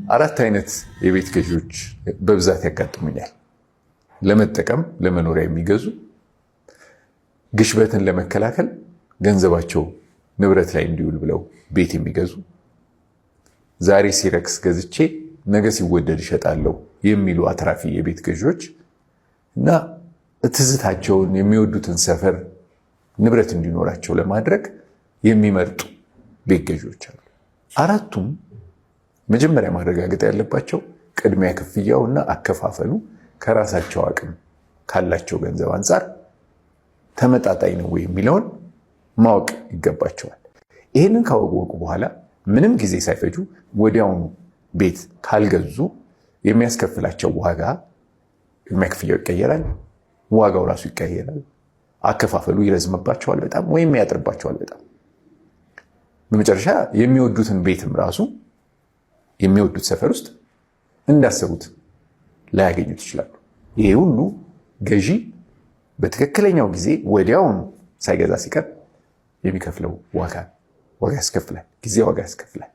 አራት አይነት የቤት ገዢዎች በብዛት ያጋጥሙኛል። ለመጠቀም ለመኖሪያ የሚገዙ፣ ግሽበትን ለመከላከል ገንዘባቸው ንብረት ላይ እንዲውል ብለው ቤት የሚገዙ፣ ዛሬ ሲረክስ ገዝቼ ነገ ሲወደድ እሸጣለሁ የሚሉ አትራፊ የቤት ገዢዎች እና ትዝታቸውን የሚወዱትን ሰፈር ንብረት እንዲኖራቸው ለማድረግ የሚመርጡ ቤት ገዢዎች አሉ። አራቱም መጀመሪያ ማረጋገጥ ያለባቸው ቅድሚያ ክፍያውና አከፋፈሉ ከራሳቸው አቅም ካላቸው ገንዘብ አንጻር ተመጣጣኝ ነው የሚለውን ማወቅ ይገባቸዋል። ይህንን ካወቁ በኋላ ምንም ጊዜ ሳይፈጁ ወዲያውኑ ቤት ካልገዙ የሚያስከፍላቸው ዋጋ የሚያክፍያው ይቀየራል፣ ዋጋው ራሱ ይቀየራል፣ አከፋፈሉ ይረዝምባቸዋል በጣም ወይም ያጥርባቸዋል በጣም። በመጨረሻ የሚወዱትን ቤትም ራሱ የሚወዱት ሰፈር ውስጥ እንዳሰቡት ላያገኙት ይችላሉ። ይሄ ሁሉ ገዢ በትክክለኛው ጊዜ ወዲያውኑ ሳይገዛ ሲቀር የሚከፍለው ዋጋ ያስከፍላል፣ ጊዜ ዋጋ ያስከፍላል።